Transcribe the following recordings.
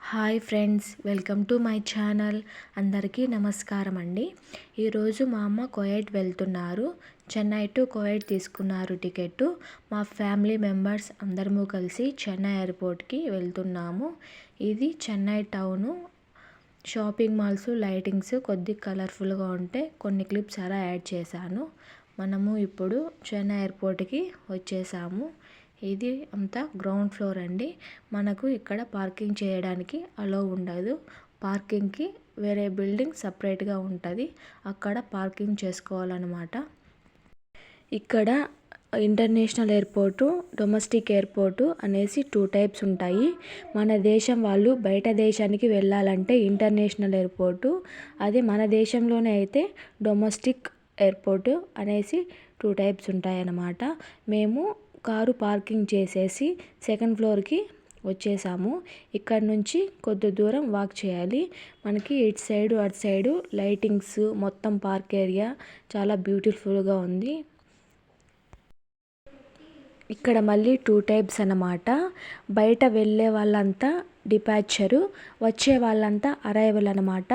Hi friends, welcome to my channel. అందరికీ నమస్కారం అండి. ఈరోజు మా అమ్మ కువైట్ వెళ్తున్నారు. చెన్నై టు కువైట్ తీసుకున్నారు టికెట్. మా ఫ్యామిలీ మెంబర్స్ అందరము కలిసి చెన్నై ఎయిర్పోర్ట్కి వెళ్తున్నాము. ఇది Chennai town. Shopping malls, lightings కొద్ది కలర్ఫుల్గా ఉంటే కొన్ని క్లిప్స్ అలా యాడ్ చేశాను. మనము ఇప్పుడు చెన్నై ఎయిర్పోర్ట్కి వచ్చేసాము. ఇది అంతా గ్రౌండ్ ఫ్లోర్ అండి. మనకు ఇక్కడ పార్కింగ్ చేయడానికి అలో ఉండదు. పార్కింగ్కి వేరే బిల్డింగ్ సపరేట్గా ఉంటుంది. అక్కడ పార్కింగ్ చేసుకోవాలన్నమాట. ఇక్కడ ఇంటర్నేషనల్ ఎయిర్పోర్టు, డొమెస్టిక్ ఎయిర్పోర్టు అనేసి 2 టైప్స్ ఉంటాయి. మన దేశం వాళ్ళు బయట దేశానికి వెళ్ళాలంటే ఇంటర్నేషనల్ ఎయిర్పోర్టు, అదే మన దేశంలోనే అయితే డొమెస్టిక్ ఎయిర్పోర్టు అనేసి 2 టైప్స్ ఉంటాయన్నమాట. మేము కారు పార్కింగ్ చేసేసి సెకండ్ ఫ్లోర్కి వచ్చేసాము. ఇక్కడ నుంచి కొద్ది దూరం వాక్ చేయాలి. మనకి ఇటు సైడు అటు సైడు లైటింగ్స్, మొత్తం పార్క్ ఏరియా చాలా బ్యూటిఫుల్గా ఉంది. ఇక్కడ మళ్ళీ 2 టైప్స్ అన్నమాట. బయట వెళ్ళే వాళ్ళంతా డిపాచరు, వచ్చే వాళ్ళంతా అరైవల్ అనమాట.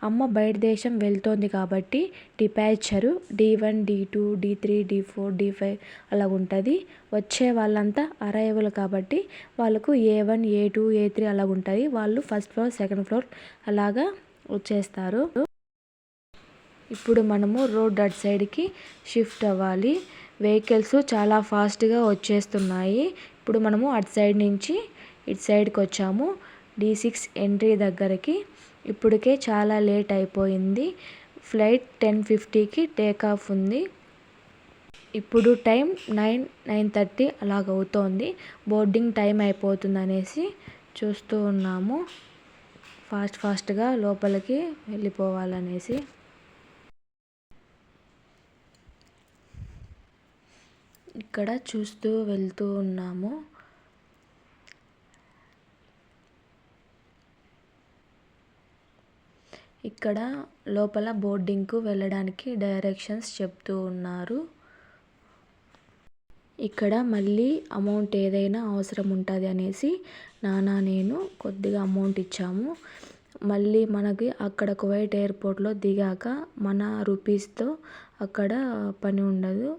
అమ్మ బయట దేశం వెళ్తోంది కాబట్టి డిపాచరు D1, D2, D3, D4, D5 అలా ఉంటుంది. వచ్చే వాళ్ళంతా అరైవల్ కాబట్టి వాళ్ళకు A1, A2, A3 అలా ఉంటుంది. వాళ్ళు ఫస్ట్ ఫ్లోర్, సెకండ్ ఫ్లోర్ అలాగా వచ్చేస్తారు. ఇప్పుడు మనము రోడ్ అటు సైడ్కి షిఫ్ట్ అవ్వాలి. వెహికల్స్ చాలా ఫాస్ట్గా వచ్చేస్తున్నాయి. ఇప్పుడు మనము అటు సైడ్ నుంచి ఇటు సైడ్కి వచ్చాము, D6 ఎంట్రీ దగ్గరికి. ఇప్పటికే చాలా లేట్ అయిపోయింది. ఫ్లైట్ 10:50కి టేక్ ఆఫ్ ఉంది. ఇప్పుడు టైం 9:30 అలాగవుతోంది. బోర్డింగ్ టైం అయిపోతుంది అనేసి చూస్తూ ఉన్నాము. ఫాస్ట్గా లోపలికి వెళ్ళిపోవాలనేసి. ఇక్కడ చూస్తూ వెళ్తూ ఉన్నాము. ఇక్కడ లోపల బోర్డింగ్కు వెళ్ళడానికి డైరెక్షన్స్ చెప్తూ ఉన్నారు. ఇక్కడ మళ్ళీ అమౌంట్ ఏదైనా అవసరం ఉంటుంది అనేసి నాన్న నేను కొద్దిగా అమౌంట్ ఇచ్చాము. మళ్ళీ మనకి అక్కడ కువైట్ ఎయిర్పోర్ట్లో దిగాక మన రూపీస్తో అక్కడ పని ఉండదు.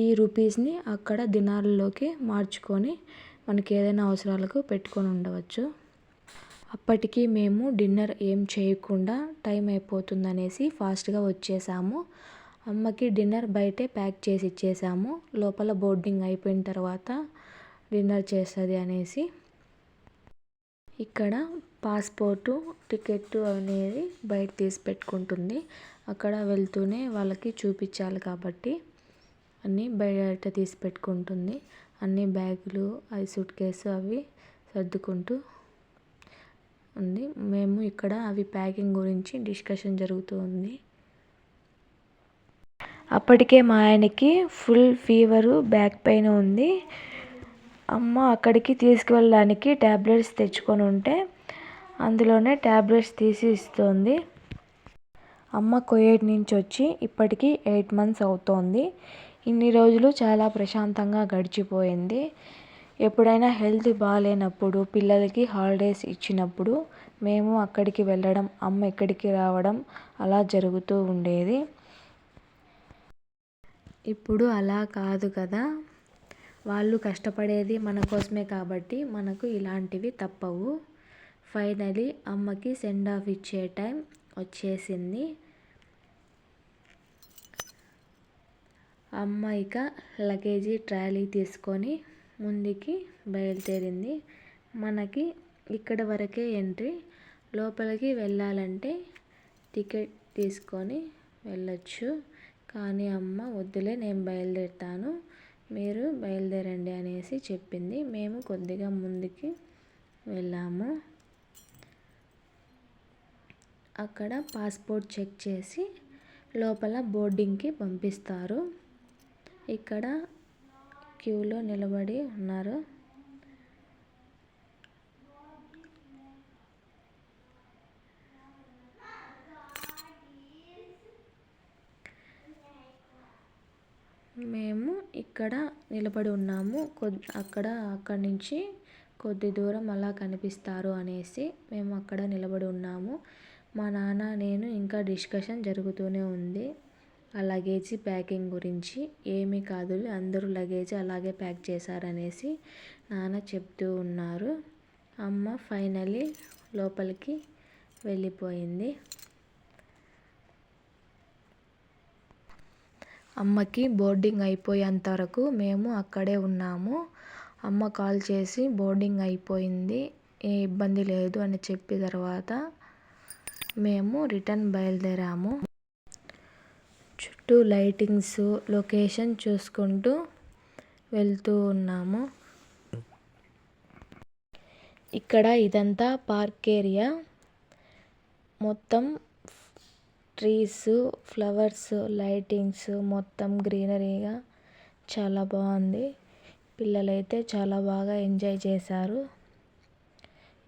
ఈ రూపీస్ని అక్కడ దినార్లలోకి మార్చుకొని మనకి ఏదైనా అవసరాలకు పెట్టుకొని ఉండవచ్చు. అప్పటికి మేము డిన్నర్ ఏం చేయకుండా టైం అయిపోతుందనేసి ఫాస్ట్గా వచ్చేసాము. అమ్మకి డిన్నర్ బయటే ప్యాక్ చేసి ఇచ్చేసాము. లోపల బోర్డింగ్ అయిపోయిన తర్వాత డిన్నర్ చేస్తుంది అనేసి. ఇక్కడ పాస్పోర్టు, టికెట్ అనేది బయట తీసి పెట్టుకుంటుంది. అక్కడ వెళ్తూనే వాళ్ళకి చూపించాలి కాబట్టి అన్నీ బయట తీసి పెట్టుకుంటుంది. అన్ని బ్యాగులు, సూట్ కేసు అవి సర్దుకుంటూ ఉంది. మేము ఇక్కడ అవి ప్యాకింగ్ గురించి డిస్కషన్ జరుగుతూ ఉంది. అప్పటికే మా ఆయనకి ఫుల్ ఫీవరు, బ్యాక్ పెయిన్ ఉంది. అమ్మ అక్కడికి తీసుకువెళ్ళడానికి ట్యాబ్లెట్స్ తెచ్చుకొని ఉంటే అందులోనే ట్యాబ్లెట్స్ తీసి ఇస్తుంది. అమ్మ కువైట్ నుంచి వచ్చి ఇప్పటికి 8 months అవుతోంది. ఇన్ని రోజులు చాలా ప్రశాంతంగా గడిచిపోయింది. ఎప్పుడైనా హెల్త్ బాగాలేనప్పుడు, పిల్లలకి హాలిడేస్ ఇచ్చినప్పుడు మేము అక్కడికి వెళ్ళడం, అమ్మ ఇక్కడికి రావడం అలా జరుగుతూ ఉండేది. ఇప్పుడు అలా కాదు కదా. వాళ్ళు కష్టపడేది మన కోసమే కాబట్టి మనకు ఇలాంటివి తప్పవు. ఫైనలీ అమ్మకి సెండ్ ఆఫ్ ఇచ్చే టైం వచ్చేసింది. అమ్మ ఇక లగేజీ ట్రాలీ తీసుకొని ముందుకి బయలుదేరింది. మనకి ఇక్కడ వరకే ఎంట్రీ. లోపలికి వెళ్ళాలంటే టికెట్ తీసుకొని వెళ్ళొచ్చు. కానీ అమ్మ వద్దులే, నేను బయలుదేరుతాను, మీరు బయలుదేరండి అనేసి చెప్పింది. మేము కొద్దిగా ముందుకి వెళ్ళాము. అక్కడ పాస్పోర్ట్ చెక్ చేసి లోపల బోర్డింగ్కి పంపిస్తారు. ఇక్కడ క్యూలో నిలబడి ఉన్నారు. మేము ఇక్కడ నిలబడి ఉన్నాము. అక్కడి నుంచి కొద్ది దూరం అలా కనిపిస్తారు అనేసి మేము అక్కడ నిలబడి ఉన్నాము. మా నాన్న నేను ఇంకా డిస్కషన్ జరుగుతూనే ఉంది ఆ లగేజీ ప్యాకింగ్ గురించి. ఏమీ కాదులే, అందరూ లగేజ్ అలాగే ప్యాక్ చేశారనేసి నాన్న చెప్తూ ఉన్నారు. అమ్మ ఫైనల్లీ లోపలికి వెళ్ళిపోయింది. అమ్మకి బోర్డింగ్ అయిపోయేంత వరకు మేము అక్కడే ఉన్నాము. అమ్మ కాల్ చేసి బోర్డింగ్ అయిపోయింది, ఏ ఇబ్బంది లేదు అని చెప్పిన తర్వాత మేము రిటర్న్ బయలుదేరాము. చుట్టూ లైటింగ్స్, లొకేషన్ చూసుకుంటూ వెళ్తూ ఉన్నాము. ఇక్కడ ఇదంతా పార్క్ ఏరియా. మొత్తం ట్రీస్, ఫ్లవర్స్, లైటింగ్స్, మొత్తం గ్రీనరీగా చాలా బాగుంది. పిల్లలైతే చాలా బాగా ఎంజాయ్ చేశారు.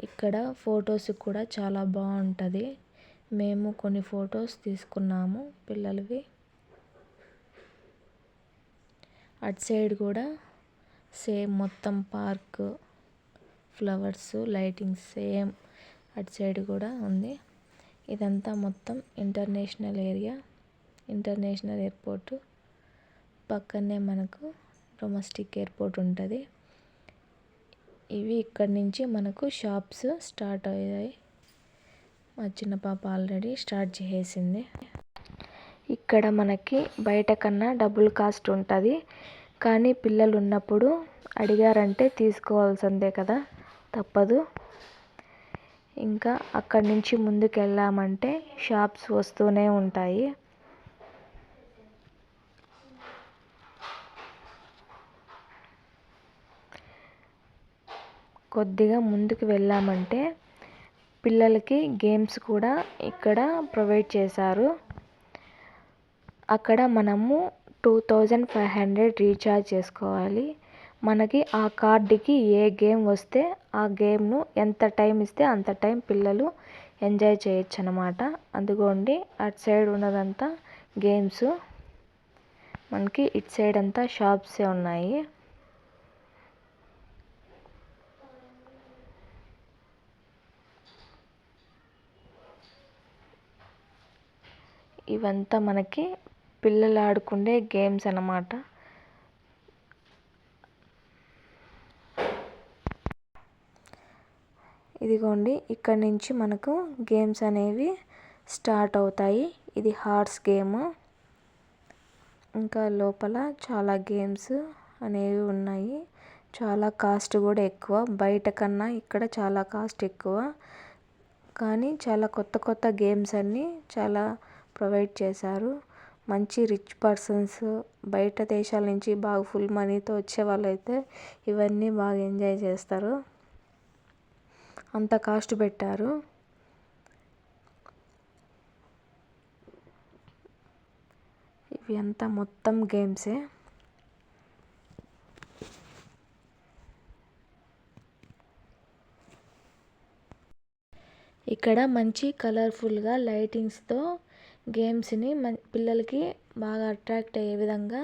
ఇక్కడ ఫొటోస్ కూడా చాలా బాగుంటుంది. మేము కొన్ని ఫొటోస్ తీసుకున్నాము పిల్లలవి. అటు సైడ్ కూడా సేమ్ మొత్తం పార్క్, ఫ్లవర్స్, లైటింగ్స్ సేమ్ అటు సైడ్ కూడా ఉంది. ఇదంతా మొత్తం ఇంటర్నేషనల్ ఏరియా, ఇంటర్నేషనల్ ఎయిర్పోర్ట్. పక్కనే మనకు డొమెస్టిక్ ఎయిర్పోర్ట్ ఉంటుంది. ఇవి ఇక్కడి నుంచి మనకు షాప్స్ స్టార్ట్ అయ్యాయి. మా చిన్న పాప ఆల్రెడీ స్టార్ట్ చేసేసింది. ఇక్కడ మనకి బయట కన్నా డబుల్ కాస్ట్ ఉంటుంది. కానీ పిల్లలు ఉన్నప్పుడు అడిగారంటే తీసుకోవాల్సిందే కదా, తప్పదు. ఇంకా అక్కడి నుంచి ముందుకు వెళ్ళామంటే షాప్స్ వస్తూనే ఉంటాయి. కొద్దిగా ముందుకు వెళ్ళామంటే పిల్లలకి గేమ్స్ కూడా ఇక్కడ ప్రొవైడ్ చేశారు. అక్కడ మనము 2500 రీఛార్జ్ చేసుకోవాలి. మనకి ఆ కార్డుకి ఏ గేమ్ వస్తే ఆ గేమ్ను ఎంత టైం ఇస్తే అంత టైం పిల్లలు ఎంజాయ్ చేయొచ్చు అన్నమాట. అందుకోండి అటు సైడ్ ఉన్నదంతా గేమ్స్, మనకి ఇటు సైడ్ అంతా షాప్సే ఉన్నాయి. ఇవంతా మనకి పిల్లలు ఆడుకునే గేమ్స్ అన్నమాట. ఇదిగోండి ఇక్కడ నుంచి మనకు గేమ్స్ అనేవి స్టార్ట్ అవుతాయి. ఇది హార్స్ గేమ్. ఇంకా లోపల చాలా గేమ్స్ అనేవి ఉన్నాయి. చాలా కాస్ట్ కూడా ఎక్కువ. బయట కన్నా ఇక్కడ చాలా కాస్ట్ ఎక్కువ. కానీ చాలా కొత్త కొత్త గేమ్స్ అన్నీ చాలా ప్రొవైడ్ చేశారు. మంచి రిచ్ పర్సన్స్, బయట దేశాల నుంచి బాగా ఫుల్ మనీతో వచ్చే వాళ్ళైతే ఇవన్నీ బాగా ఎంజాయ్ చేస్తారు. అంత కాస్ట్ పెట్టారు. ఇవి అంతా మొత్తం గేమ్సే. ఇక్కడ మంచి కలర్ఫుల్గా లైటింగ్స్తో గేమ్స్ని పిల్లలకి బాగా అట్రాక్ట్ అయ్యే విధంగా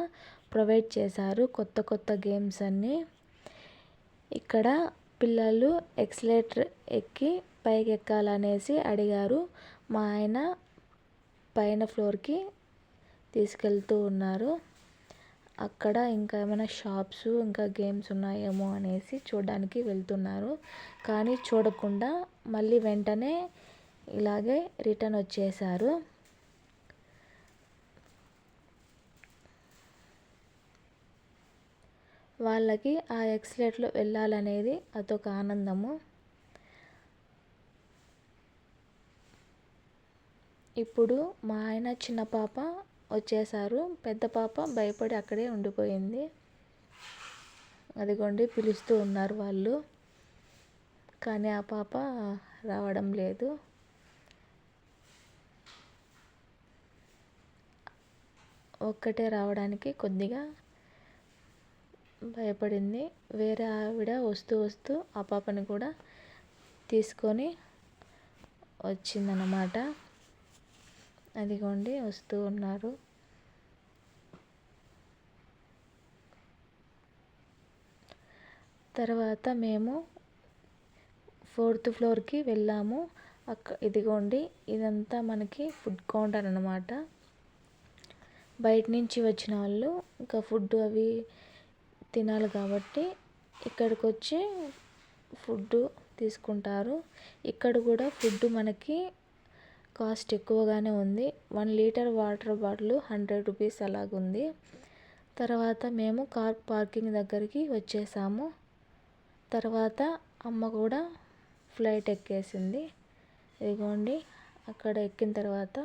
ప్రొవైడ్ చేశారు. కొత్త కొత్త గేమ్స్ అన్నీ. ఇక్కడ పిల్లలు ఎక్సలేటర్ ఎక్కి పైకి ఎక్కాలనేసి అడిగారు. మా ఆయన పైన ఫ్లోర్కి తీసుకెళ్తూ ఉన్నారు. అక్కడ ఇంకా ఏమైనా షాప్స్ ఇంకా గేమ్స్ ఉన్నాయేమో అనేసి చూడడానికి వెళ్తున్నారు. కానీ చూడకుండా మళ్ళీ వెంటనే ఇలాగే రిటర్న్ వచ్చేసారు. వాళ్ళకి ఆ ఎక్సలేటర్లో వెళ్ళాలనేది అదొక ఆనందము. ఇప్పుడు మా ఆయన చిన్న పాప వచ్చేసారు. పెద్ద పాప భయపడి అక్కడే ఉండిపోయింది. అదిగోండి పిలుస్తూ ఉన్నారు వాళ్ళు, కానీ ఆ పాప రావడం లేదు. ఒక్కటే రావడానికి కొద్దిగా భయపడింది. వేరే ఆవిడ వస్తూ వస్తూ ఆ పాపని కూడా తీసుకొని వచ్చిందన్నమాట. అదిగోండి వస్తూ ఉన్నారు. తర్వాత మేము 4th ఫ్లోర్కి వెళ్ళాము. ఇదిగోండి, ఇదంతా మనకి ఫుడ్ కౌంటర్ అన్నమాట. బయట నుంచి వచ్చిన వాళ్ళు ఇంకా ఫుడ్ అవి తినాలి కాబట్టి ఇక్కడికి వచ్చి ఫుడ్ తీసుకుంటారు. ఇక్కడ కూడా ఫుడ్ మనకి కాస్ట్ ఎక్కువగానే ఉంది. 1 లీటర్ వాటర్ బాటిల్ 100 రూపీస్ అలాగుంది. తర్వాత మేము కార్ పార్కింగ్ దగ్గరికి వచ్చేసాము. తర్వాత అమ్మ కూడా ఫ్లైట్ ఎక్కేసింది. ఇదిగోండి, అక్కడ ఎక్కిన తర్వాత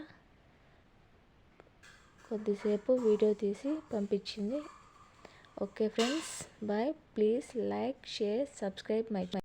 కొద్దిసేపు వీడియో తీసి పంపించింది. Okay friends, bye. Please like, share, subscribe my